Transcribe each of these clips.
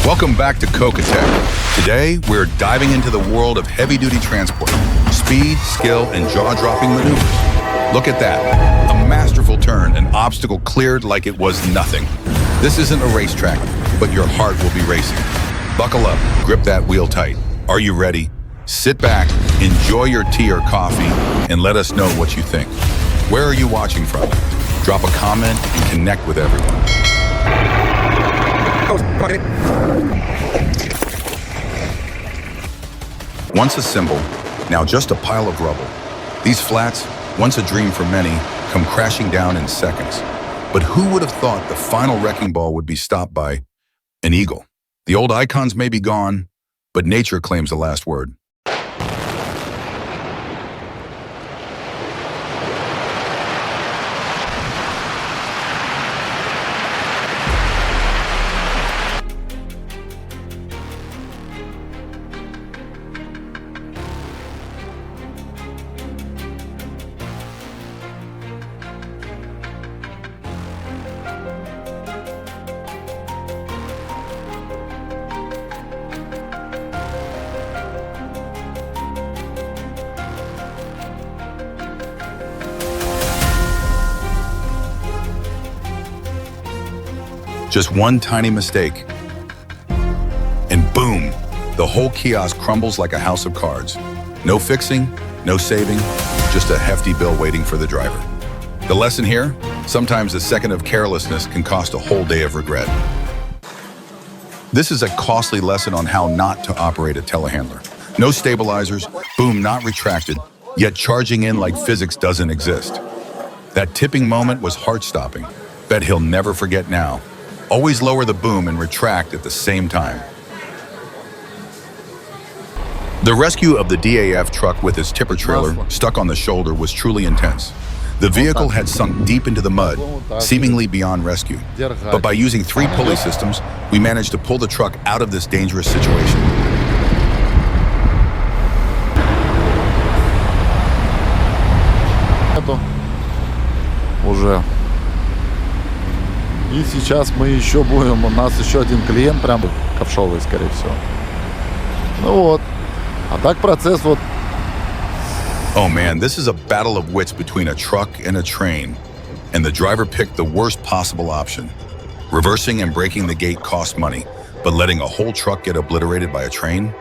Welcome back to Coca Tech. Today, we're diving into the world of heavy-duty transport. Speed, skill, and jaw-dropping maneuvers. Look at that. A masterful turn, an obstacle cleared like it was nothing. This isn't a racetrack, but your heart will be racing. Buckle up, grip that wheel tight. Are you ready? Sit back, enjoy your tea or coffee, and let us know what you think. Where are you watching from? Drop a comment and connect with everyone. Once a symbol, now just a pile of rubble. These flats, once a dream for many, come crashing down in seconds. But who would have thought the final wrecking ball would be stopped by an eagle? The old icons may be gone, but nature claims the last word. Just one tiny mistake, and boom, the whole kiosk crumbles like a house of cards. No fixing, no saving, just a hefty bill waiting for the driver. The lesson here? Sometimes a second of carelessness can cost a whole day of regret. This is a costly lesson on how not to operate a telehandler. No stabilizers, boom, not retracted, yet charging in like physics doesn't exist. That tipping moment was heart-stopping. Bet he'll never forget now. Always lower the boom and retract at the same time. The rescue of the DAF truck with its tipper trailer stuck on the shoulder was truly intense. The vehicle had sunk deep into the mud, seemingly beyond rescue. But by using 3 pulley systems, we managed to pull the truck out of this dangerous situation. И сейчас мы еще будем, у нас еще один клиент, прям ковшовый, скорее всего. Ну вот. А так процесс вот. Oh man, this is a battle of wits between a truck and a train. And the driver picked the worst possible option. Reversing and breaking the gate cost money, but letting a whole truck get obliterated by a train?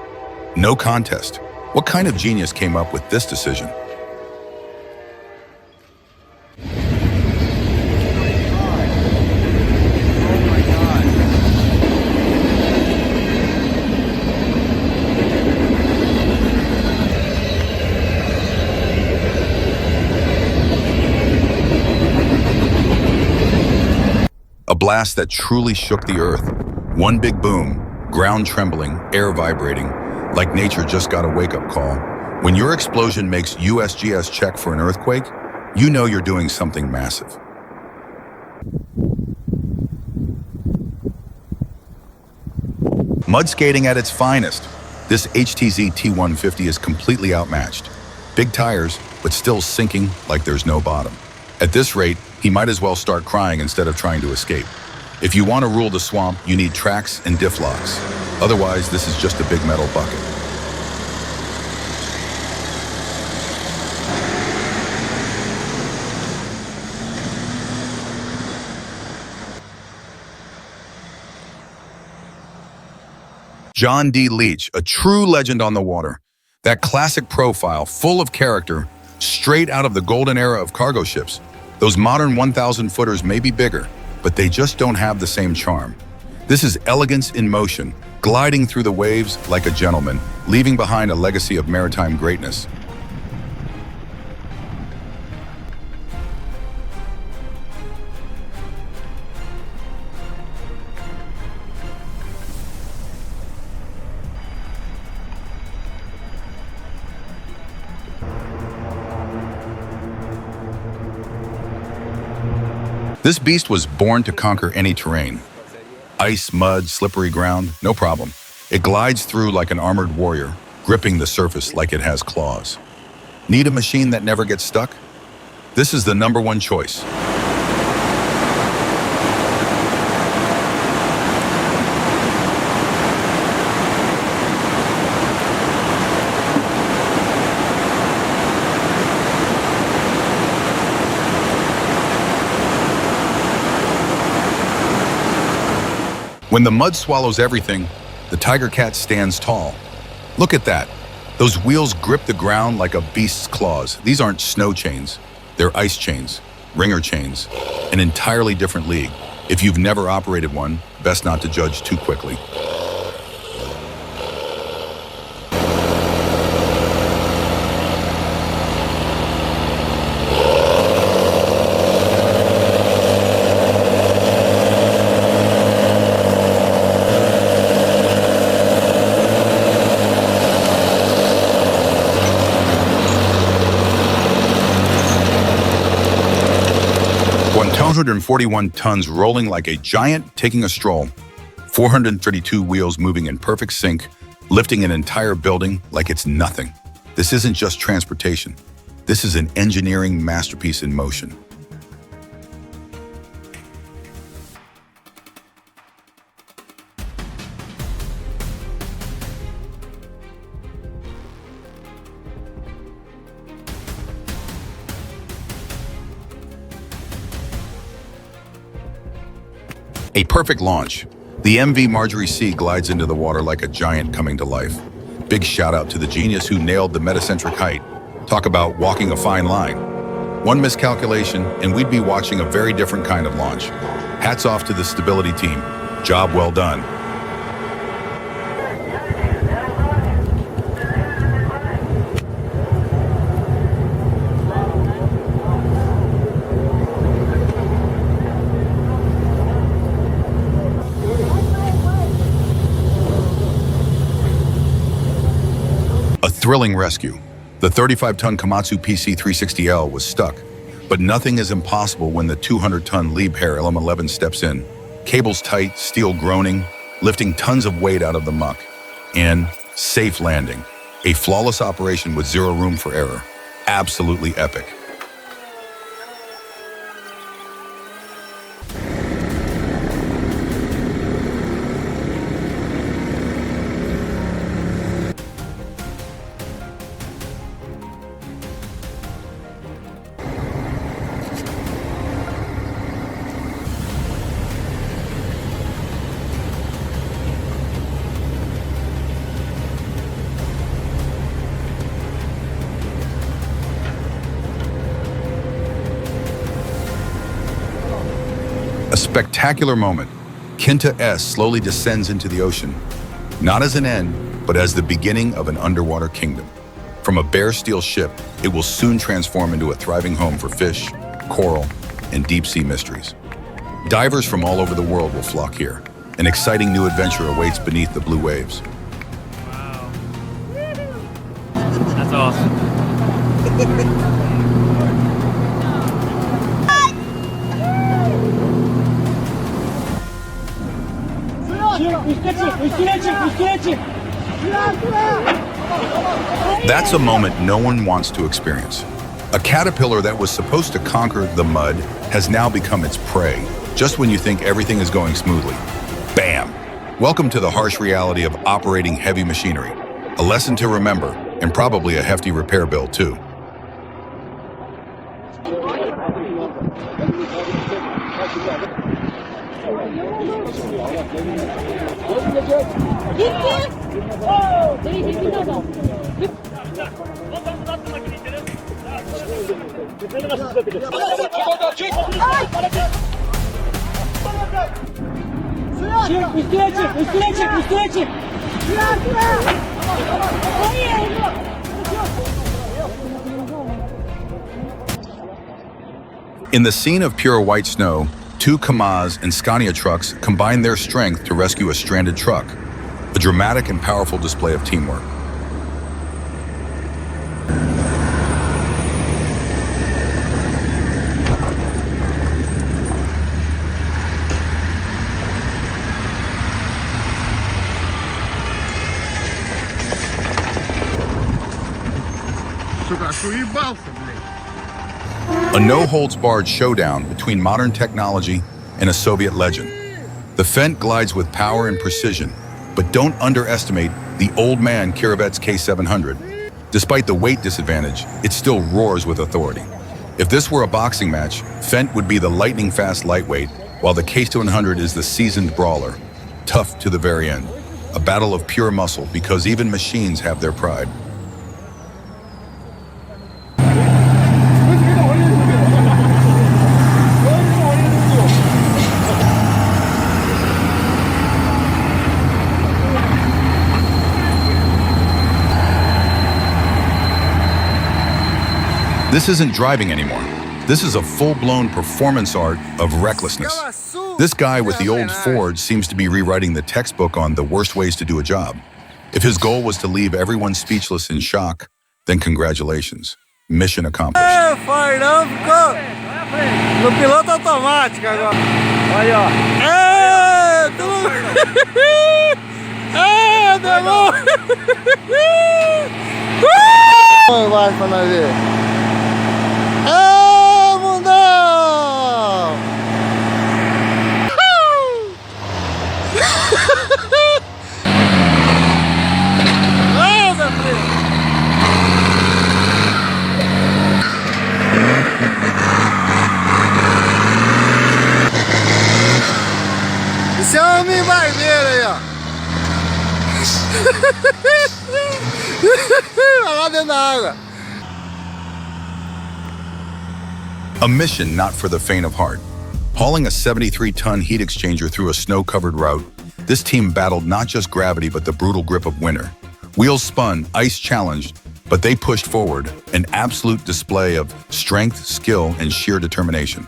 No contest. What kind of genius came up with this decision? A blast that truly shook the earth. One big boom, ground trembling, air vibrating, like nature just got a wake-up call. When your explosion makes USGS check for an earthquake, you know you're doing something massive. Mud skating at its finest. This HTZ T150 is completely outmatched. Big tires, but still sinking like there's no bottom. At this rate, he might as well start crying instead of trying to escape. If you want to rule the swamp, you need tracks and diff locks. Otherwise, this is just a big metal bucket. John D. Leach, a true legend on the water. That classic profile, full of character, straight out of the golden era of cargo ships. Those modern 1,000-footers may be bigger, but they just don't have the same charm. This is elegance in motion, gliding through the waves like a gentleman, leaving behind a legacy of maritime greatness. This beast was born to conquer any terrain. Ice, mud, slippery ground, no problem. It glides through like an armored warrior, gripping the surface like it has claws. Need a machine that never gets stuck? This is the #1 choice. When the mud swallows everything, the Tiger Cat stands tall. Look at that. Those wheels grip the ground like a beast's claws. These aren't snow chains. They're ice chains, ringer chains, an entirely different league. If you've never operated one, best not to judge too quickly. One 141 tons rolling like a giant taking a stroll, 432 wheels moving in perfect sync, lifting an entire building like it's nothing. This isn't just transportation. This is an engineering masterpiece in motion. A perfect launch. The MV Marjorie C glides into the water like a giant coming to life. Big shout out to the genius who nailed the metacentric height. Talk about walking a fine line. One miscalculation and we'd be watching a very different kind of launch. Hats off to the stability team. Job well done. Thrilling rescue. The 35-ton Komatsu PC360L was stuck, but nothing is impossible when the 200-ton Liebherr LM11 steps in. Cables tight, steel groaning, lifting tons of weight out of the muck. And safe landing. A flawless operation with zero room for error. Absolutely epic. A spectacular moment. Kinta S slowly descends into the ocean, not as an end, but as the beginning of an underwater kingdom. From a bare steel ship, it will soon transform into a thriving home for fish, coral, and deep-sea mysteries. Divers from all over the world will flock here. An exciting new adventure awaits beneath the blue waves. Wow. That's awesome. That's a moment no one wants to experience. A caterpillar that was supposed to conquer the mud has now become its prey, just when you think everything is going smoothly. Bam! Welcome to the harsh reality of operating heavy machinery. A lesson to remember, and probably a hefty repair bill too. In the scene of pure white snow, two Kamaz and Scania trucks combine their strength to rescue a stranded truck. A dramatic and powerful display of teamwork. A no-holds-barred showdown between modern technology and a Soviet legend. The Fendt glides with power and precision, but don't underestimate the old man Kiravet's K700. Despite the weight disadvantage, it still roars with authority. If this were a boxing match, Fendt would be the lightning-fast lightweight, while the K700 is the seasoned brawler. tough to the very end. A battle of pure muscle because even machines have their pride. This isn't driving anymore. This is a full-blown performance art of recklessness. This guy with the old Ford seems to be rewriting the textbook on the worst ways to do a job. If his goal was to leave everyone speechless in shock, then congratulations. Mission accomplished. Fernão ficou no piloto automático agora. Olha, ó. Demônio! Vai pra nós ver. Mundão! Nossa, filho! Esse é um homem barbeiro aí, ó. Vai lá dentro da água. A mission not for the faint of heart. Hauling a 73-ton heat exchanger through a snow-covered route, this team battled not just gravity but the brutal grip of winter. Wheels spun, ice challenged, but they pushed forward, an absolute display of strength, skill, and sheer determination.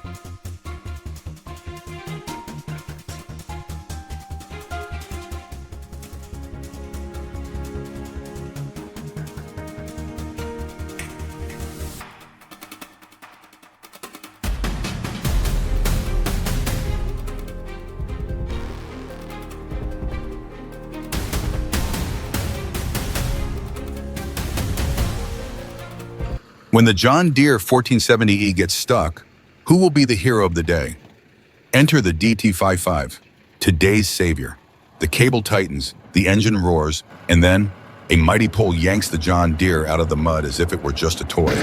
When the John Deere 1470E gets stuck, who will be the hero of the day? Enter the DT55, today's savior. The cable tightens, the engine roars, and then a mighty pull yanks the John Deere out of the mud as if it were just a toy.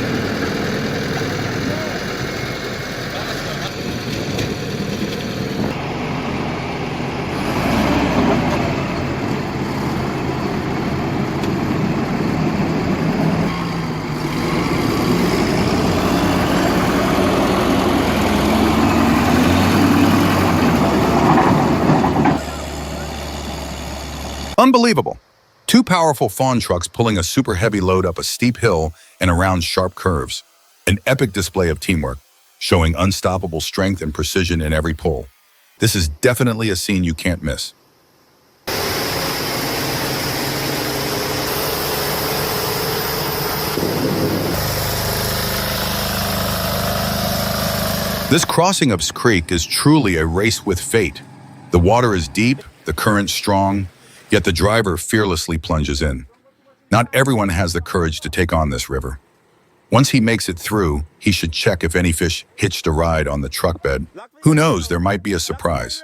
Unbelievable. Two powerful fawn trucks pulling a super heavy load up a steep hill and around sharp curves. An epic display of teamwork, showing unstoppable strength and precision in every pull. This is definitely a scene you can't miss. This crossing of creek is truly a race with fate. The water is deep, the current strong, yet the driver fearlessly plunges in. Not everyone has the courage to take on this river. Once he makes it through, he should check if any fish hitched a ride on the truck bed. Who knows, there might be a surprise.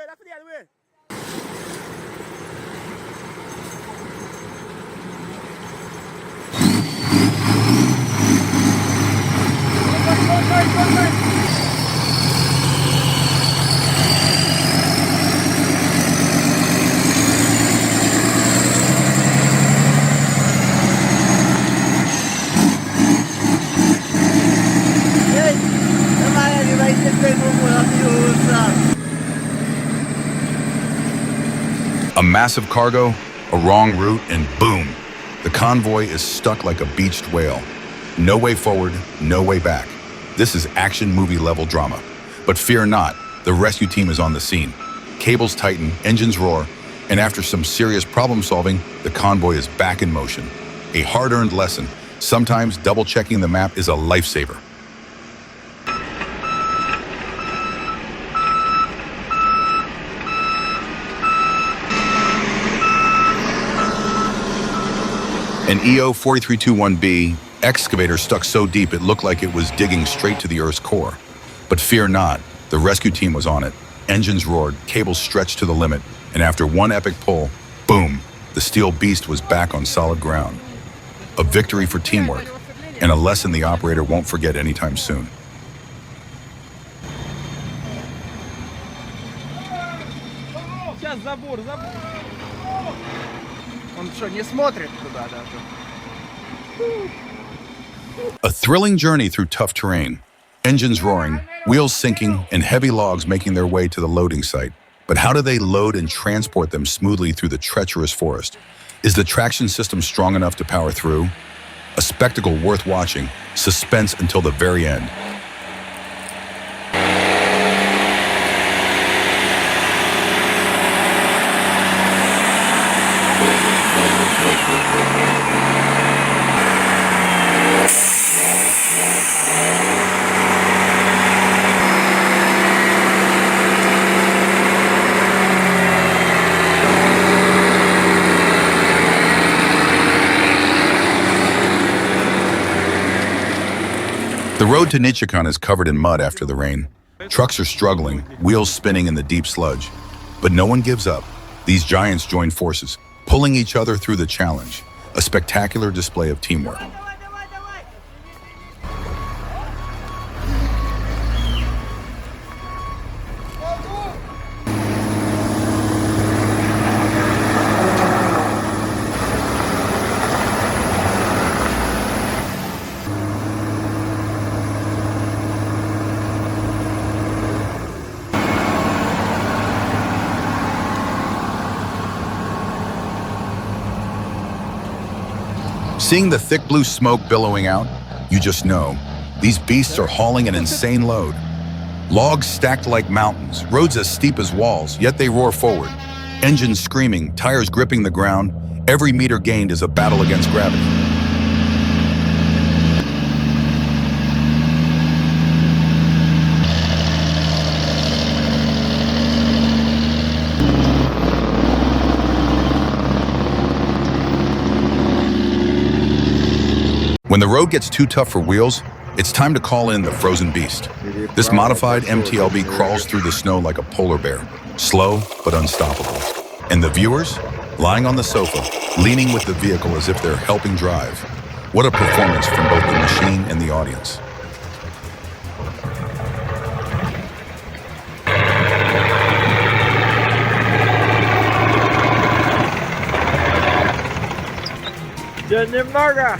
A massive cargo, a wrong route, and boom, the convoy is stuck like a beached whale. No way forward, no way back. This is action movie level drama. But fear not, the rescue team is on the scene. Cables tighten, engines roar, and after some serious problem solving, the convoy is back in motion. A hard-earned lesson. Sometimes double-checking the map is a lifesaver. An EO 4321B excavator stuck so deep it looked like it was digging straight to the Earth's core. But fear not, the rescue team was on it. Engines roared, cables stretched to the limit, and after one epic pull, boom, the steel beast was back on solid ground. A victory for teamwork, and a lesson the operator won't forget anytime soon. Сейчас забор Он что, не смотрит туда даже? A thrilling journey through tough terrain. Engines roaring, wheels sinking, and heavy logs making their way to the loading site. But how do they load and transport them smoothly through the treacherous forest? Is the traction system strong enough to power through? A spectacle worth watching, suspense until the very end. The road to Nichikan is covered in mud after the rain. Trucks are struggling, wheels spinning in the deep sludge. But no one gives up. These giants join forces, pulling each other through the challenge. A spectacular display of teamwork. Seeing the thick blue smoke billowing out, you just know, these beasts are hauling an insane load. Logs stacked like mountains, roads as steep as walls, yet they roar forward. Engines screaming, tires gripping the ground, every meter gained is a battle against gravity. When the road gets too tough for wheels, it's time to call in the frozen beast. This modified MTLB crawls through the snow like a polar bear, slow but unstoppable. And the viewers, lying on the sofa, leaning with the vehicle as if they're helping drive. What a performance from both the machine and the audience. Немного.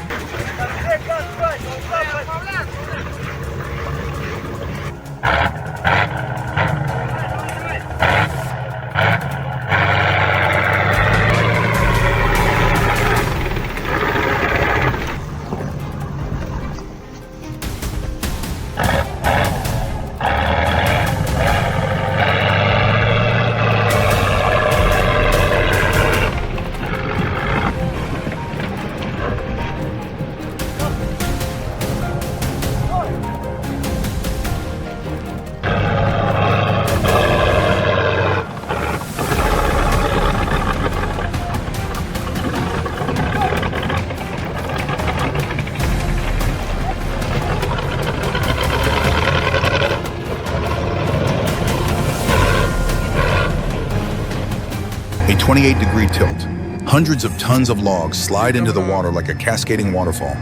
A 28-degree tilt. Hundreds of tons of logs slide into the water like a cascading waterfall.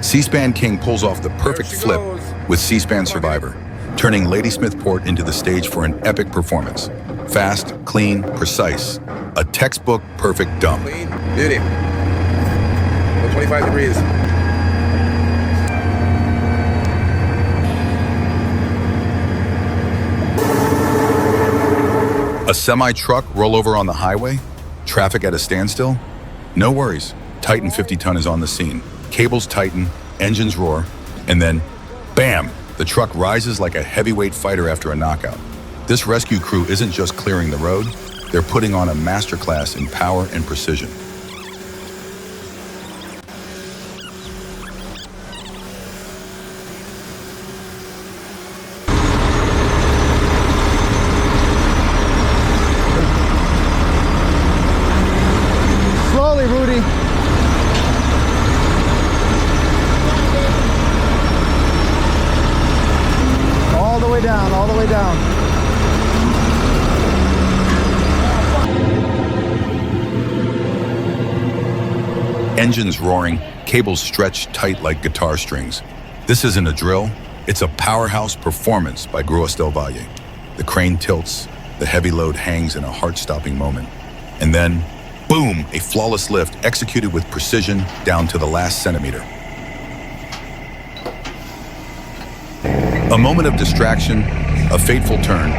C-SPAN King pulls off the perfect flip with C-SPAN Survivor, turning Ladysmith Port into the stage for an epic performance. Fast, clean, precise. A textbook perfect dump. Clean, beauty. 25 degrees. A semi-truck roll over on the highway? Traffic at a standstill? No worries. Titan 50-ton is on the scene. Cables tighten, engines roar, and then, bam! The truck rises like a heavyweight fighter after a knockout. This rescue crew isn't just clearing the road, they're putting on a masterclass in power and precision. Slowly, Rudy. All the way down, all the way down. Engines roaring, cables stretched tight like guitar strings. This isn't a drill, it's a powerhouse performance by Gruas del Valle. The crane tilts, the heavy load hangs in a heart-stopping moment. And then, boom, a flawless lift executed with precision down to the last centimeter. A moment of distraction, a fateful turn.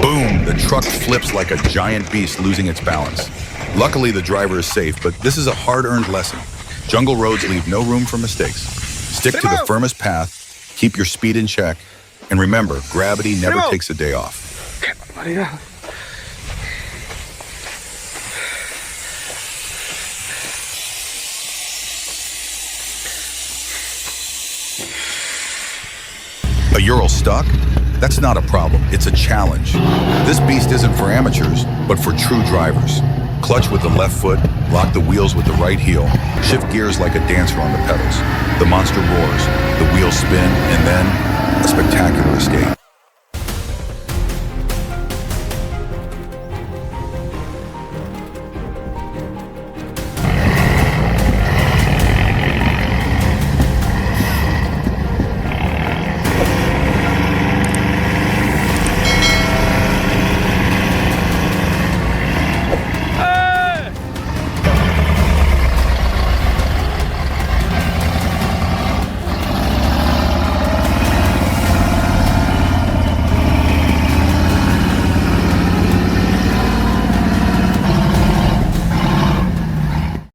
Boom, the truck flips like a giant beast losing its balance. Luckily, the driver is safe, but this is a hard-earned lesson. Jungle roads leave no room for mistakes. Stick to the firmest path, keep your speed in check, and remember, gravity never takes a day off. A Ural stuck? That's not a problem, it's a challenge. This beast isn't for amateurs, but for true drivers. Clutch with the left foot, lock the wheels with the right heel, shift gears like a dancer on the pedals. The monster roars, the wheels spin, and then a spectacular escape.